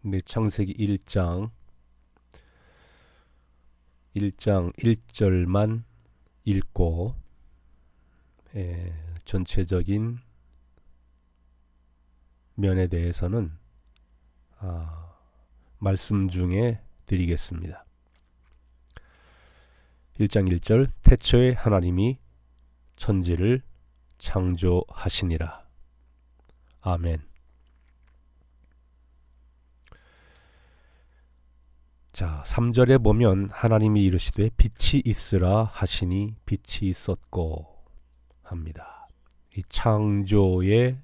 네, 창세기 1장 1절만 읽고 전체적인 면에 대해서는 말씀 중에 드리겠습니다. 1장 1절 태초에 하나님이 천지를 창조하시니라. 아멘. 자, 3절에 보면 하나님이 이르시되 빛이 있으라 하시니 빛이 있었고 합니다. 이 창조의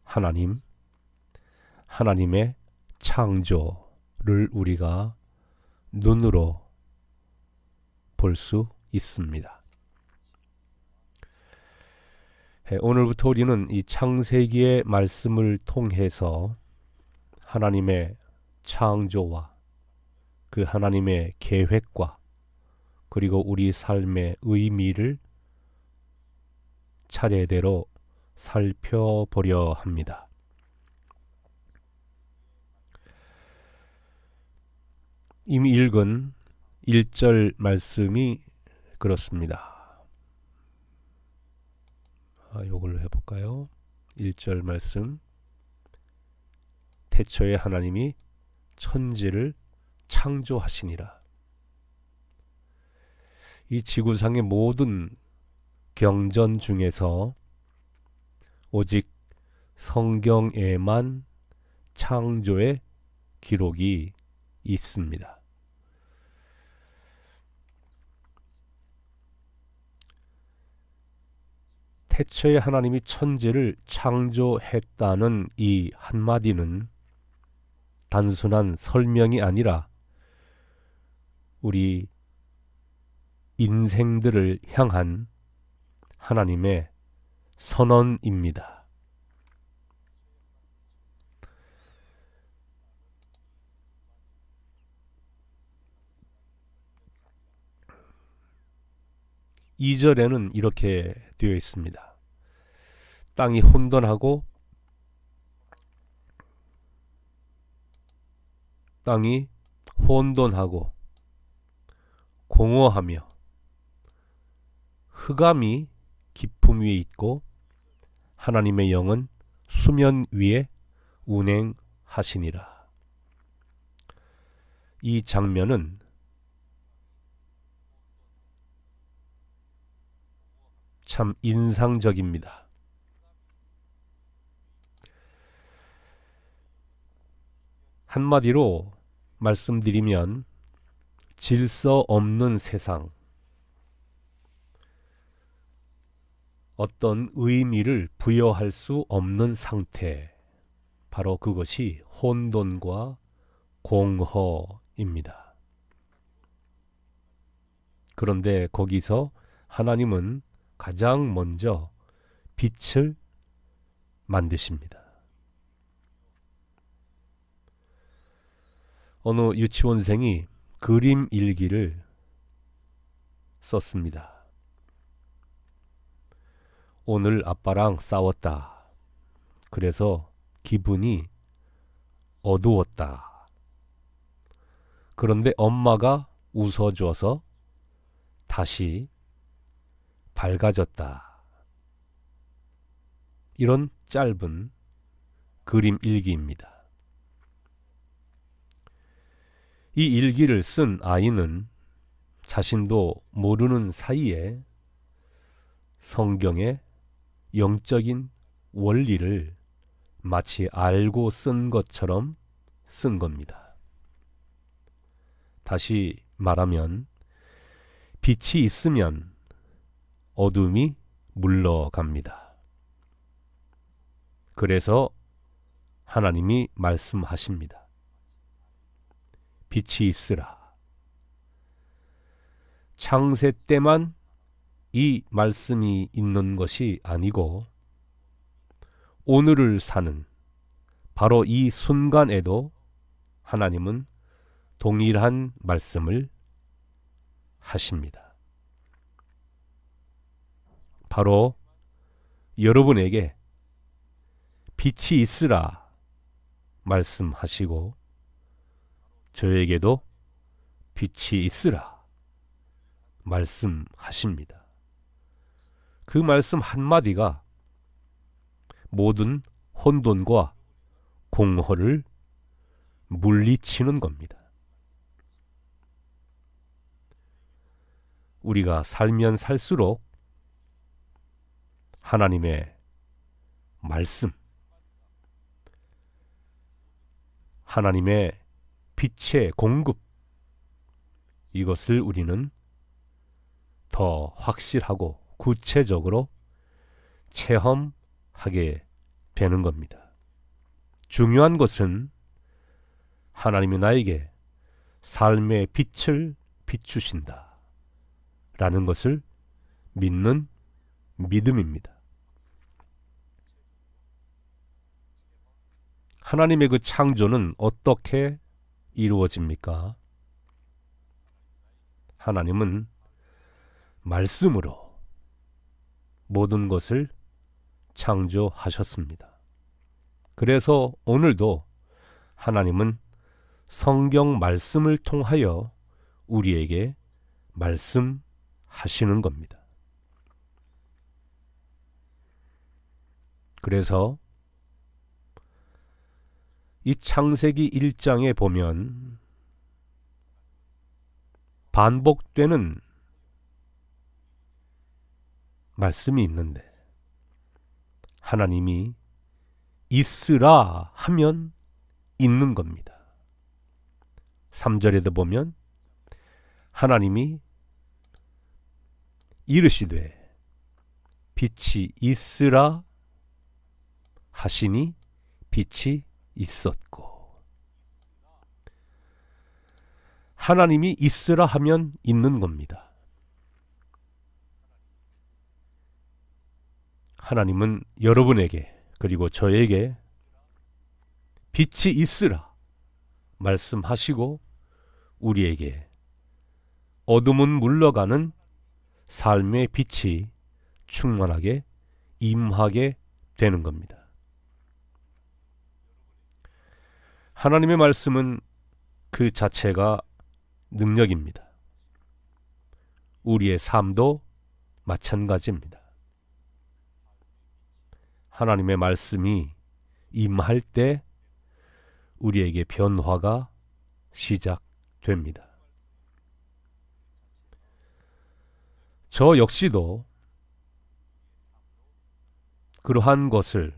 하나님의 창조를 우리가 눈으로 볼 수 있습니다. 오늘부터 우리는 이 창세기의 말씀을 통해서 하나님의 창조와 그 하나님의 계획과 그리고 우리 삶의 의미를 차례대로 살펴보려 합니다. 이미 읽은 1절 말씀이 그렇습니다. 이걸로 해볼까요? 1절 말씀 태초에 하나님이 천지를 창조하시니라. 이 지구상의 모든 경전 중에서 오직 성경에만 창조의 기록이 있습니다. 태초에 하나님이 천지를 창조했다는 이 한마디는 단순한 설명이 아니라 우리 인생들을 향한 하나님의 선언입니다. (2절에는) 이렇게 되어 있습니다. 땅이 혼돈하고 공허하며 흑암이 깊음 위에 있고 하나님의 영은 수면 위에 운행하시니라. 이 장면은 참 인상적입니다. 한마디로 말씀드리면 질서 없는 세상, 어떤 의미를 부여할 수 없는 상태, 바로 그것이 혼돈과 공허입니다. 그런데 거기서 하나님은 가장 먼저 빛을 만드십니다. 어느 유치원생이 그림 일기를 썼습니다. 오늘 아빠랑 싸웠다. 그래서 기분이 어두웠다. 그런데 엄마가 웃어줘서 다시 밝아졌다. 이런 짧은 그림 일기입니다. 이 일기를 쓴 아이는 자신도 모르는 사이에 성경의 영적인 원리를 마치 알고 쓴 것처럼 쓴 겁니다. 다시 말하면 빛이 있으면 어둠이 물러갑니다. 그래서 하나님이 말씀하십니다. 빛이 있으라. 창세 때만 이 말씀이 있는 것이 아니고 오늘을 사는 바로 이 순간에도 하나님은 동일한 말씀을 하십니다. 바로 여러분에게 빛이 있으라 말씀하시고 저에게도 빛이 있으라 말씀하십니다. 그 말씀 한마디가 모든 혼돈과 공허를 물리치는 겁니다. 우리가 살면 살수록 하나님의 말씀, 하나님의 빛의 공급, 이것을 우리는 더 확실하고 구체적으로 체험하게 되는 겁니다. 중요한 것은 하나님이 나에게 삶의 빛을 비추신다 라는 것을 믿는 믿음입니다. 하나님의 그 창조는 어떻게 이루어집니까? 하나님은 말씀으로 모든 것을 창조하셨습니다. 그래서 오늘도 하나님은 성경 말씀을 통하여 우리에게 말씀하시는 겁니다. 그래서 이 창세기 1장에 보면 반복되는 말씀이 있는데 하나님이 있으라 하면 있는 겁니다. 3절에도 보면 하나님이 이르시되 빛이 있으라 하시니 빛이 있었고, 하나님이 있으라 하면 있는 겁니다. 하나님은 여러분에게 그리고 저에게 빛이 있으라 말씀하시고 우리에게 어둠은 물러가는 삶의 빛이 충만하게 임하게 되는 겁니다. 하나님의 말씀은 그 자체가 능력입니다. 우리의 삶도 마찬가지입니다. 하나님의 말씀이 임할 때 우리에게 변화가 시작됩니다. 저 역시도 그러한 것을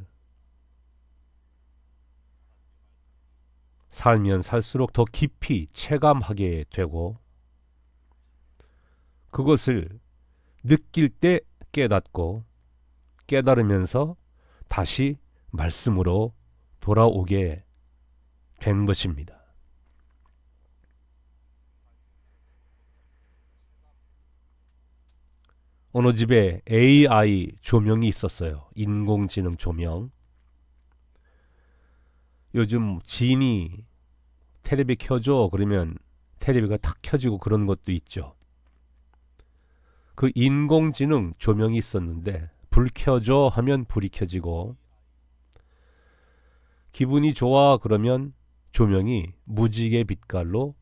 살면 살수록 더 깊이 체감하게 되고 그것을 느낄 때 깨닫고 깨달으면서 다시 말씀으로 돌아오게 된 것입니다. 어느 집에 AI 조명이 있었어요. 인공지능 조명. 요즘 지인이 테레비 켜줘 그러면 테레비가 탁 켜지고 그런 것도 있죠. 그 인공지능 조명이 있었는데 불 켜줘 하면 불이 켜지고 기분이 좋아 그러면 조명이 무지개 빛깔로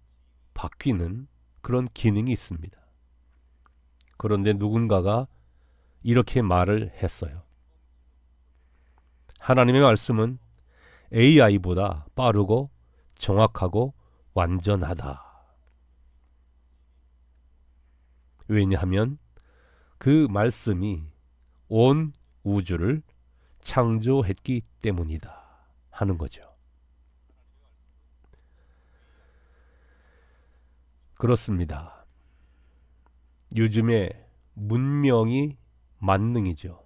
바뀌는 그런 기능이 있습니다. 그런데 누군가가 이렇게 말을 했어요. 하나님의 말씀은 AI보다 빠르고 정확하고 완전하다. 왜냐하면 그 말씀이 온 우주를 창조했기 때문이다 하는 거죠. 그렇습니다. 요즘에 문명이 만능이죠.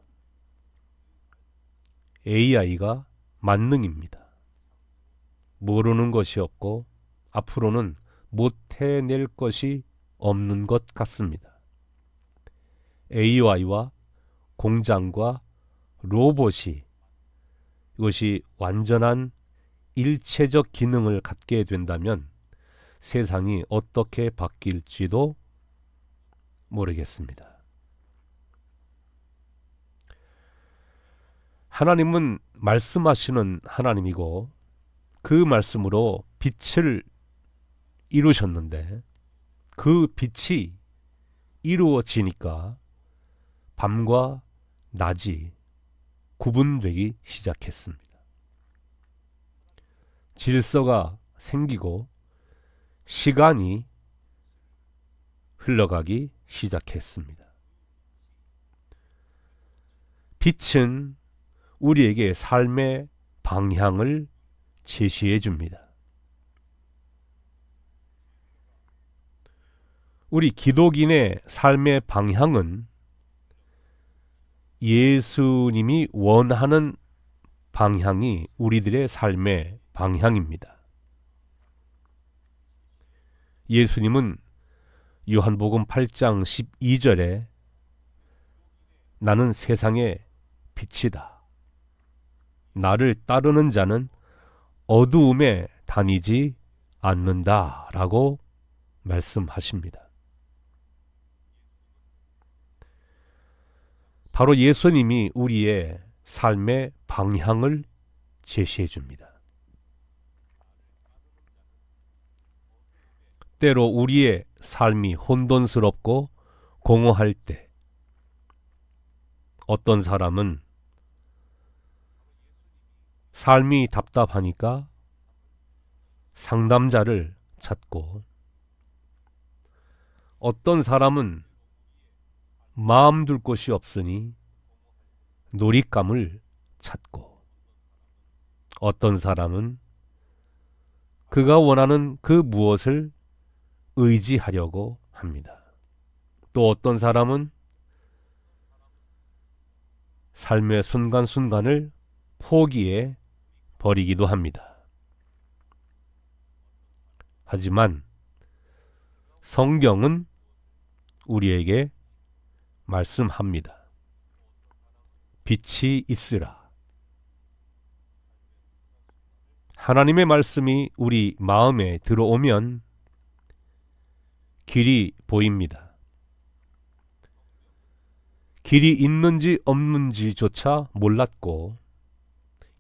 AI가 만능입니다. 모르는 것이 없고 앞으로는 못 해낼 것이 없는 것 같습니다. AI와 공장과 로봇이 이것이 완전한 일체적 기능을 갖게 된다면 세상이 어떻게 바뀔지도 모르겠습니다. 하나님은 말씀하시는 하나님이고 그 말씀으로 빛을 이루셨는데 그 빛이 이루어지니까 밤과 낮이 구분되기 시작했습니다. 질서가 생기고 시간이 흘러가기 시작했습니다. 빛은 우리에게 삶의 방향을 제시해 줍니다. 우리 기독인의 삶의 방향은 예수님이 원하는 방향이 우리들의 삶의 방향입니다. 예수님은 요한복음 8장 12절에 나는 세상의 빛이다. 나를 따르는 자는 어두움에 다니지 않는다 라고 말씀하십니다. 바로 예수님이 우리의 삶의 방향을 제시해 줍니다. 때로 우리의 삶이 혼돈스럽고 공허할 때 어떤 사람은 삶이 답답하니까 상담자를 찾고 어떤 사람은 마음 둘 곳이 없으니 놀잇감을 찾고 어떤 사람은 그가 원하는 그 무엇을 의지하려고 합니다. 또 어떤 사람은 삶의 순간순간을 포기해 버리기도 합니다. 하지만 성경은 우리에게 말씀합니다. 빛이 있으라. 하나님의 말씀이 우리 마음에 들어오면 길이 보입니다. 길이 있는지 없는지조차 몰랐고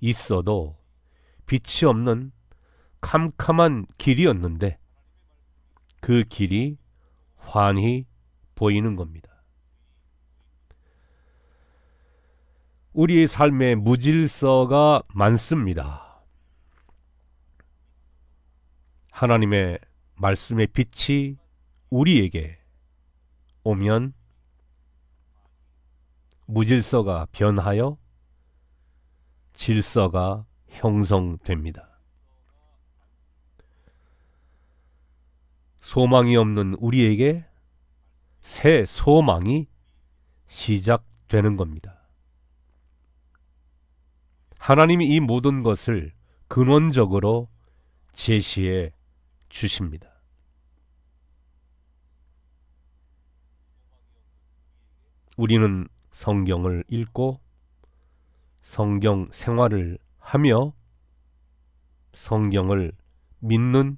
있어도 빛이 없는 캄캄한 길이었는데 그 길이 환히 보이는 겁니다. 우리의 삶에 무질서가 많습니다. 하나님의 말씀의 빛이 우리에게 오면 무질서가 변하여 질서가 형성됩니다. 소망이 없는 우리에게 새 소망이 시작되는 겁니다. 하나님이 이 모든 것을 근원적으로 제시해 주십니다. 우리는 성경을 읽고 성경 생활을 하며 성경을 믿는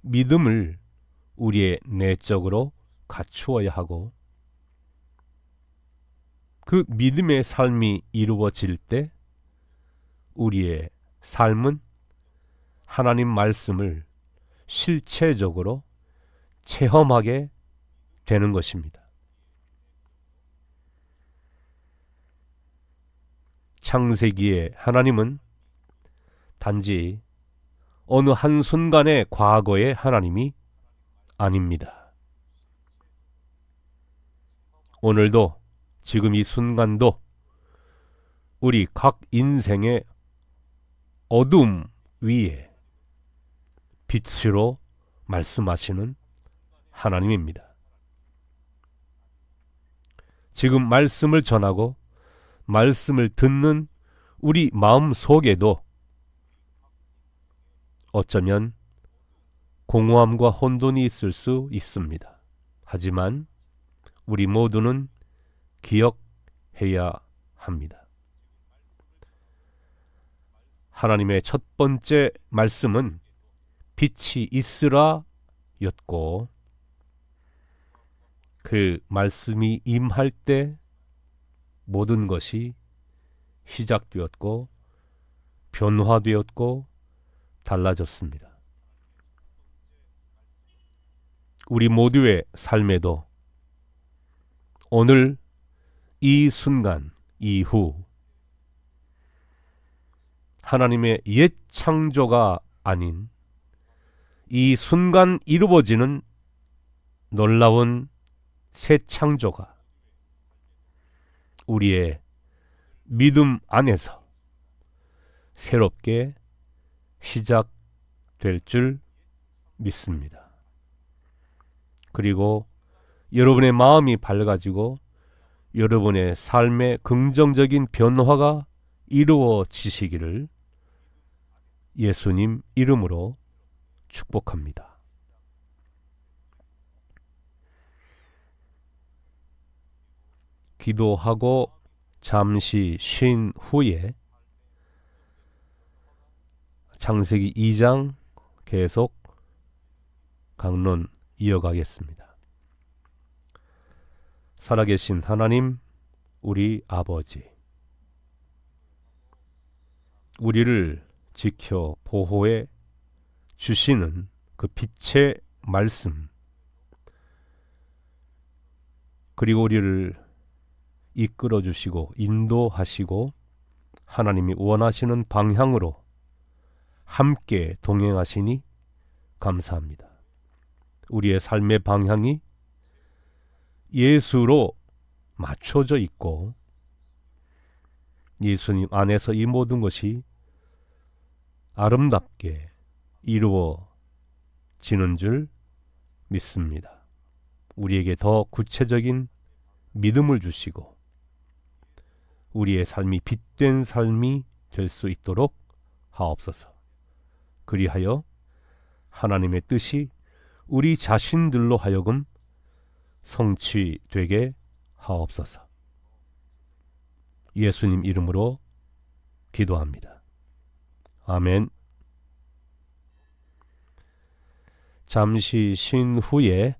믿음을 우리의 내적으로 갖추어야 하고 그 믿음의 삶이 이루어질 때 우리의 삶은 하나님 말씀을 실체적으로 체험하게 되는 것입니다. 창세기에 하나님은 단지 어느 한순간의 과거의 하나님이 아닙니다. 오늘도 지금 이 순간도 우리 각 인생의 어둠 위에 빛으로 말씀하시는 하나님입니다. 지금 말씀을 전하고 말씀을 듣는 우리 마음 속에도 어쩌면 공허함과 혼돈이 있을 수 있습니다. 하지만 우리 모두는 기억해야 합니다. 하나님의 첫 번째 말씀은 빛이 있으라 였고 그 말씀이 임할 때 모든 것이 시작되었고 변화되었고 달라졌습니다. 우리 모두의 삶에도 오늘 이 순간 이후 하나님의 옛 창조가 아닌 이 순간 이루어지는 놀라운 새 창조가 우리의 믿음 안에서 새롭게 시작될 줄 믿습니다. 그리고 여러분의 마음이 밝아지고 여러분의 삶의 긍정적인 변화가 이루어지시기를 예수님 이름으로 축복합니다. 기도하고 잠시 쉰 후에 창세기 2장 계속 강론 이어가겠습니다. 살아계신 하나님, 우리 아버지, 우리를 지켜 보호해 주시는 그 빛의 말씀, 그리고 우리를 이끌어 주시고 인도하시고 하나님이 원하시는 방향으로 함께 동행하시니 감사합니다. 우리의 삶의 방향이 예수로 맞춰져 있고 예수님 안에서 이 모든 것이 아름답게 이루어지는 줄 믿습니다. 우리에게 더 구체적인 믿음을 주시고 우리의 삶이 빛된 삶이 될 수 있도록 하옵소서. 그리하여 하나님의 뜻이 우리 자신들로 하여금 성취되게 하옵소서. 예수님 이름으로 기도합니다. 아멘. 잠시 쉰 후에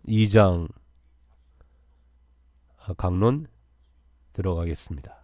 2장 강론 들어가겠습니다.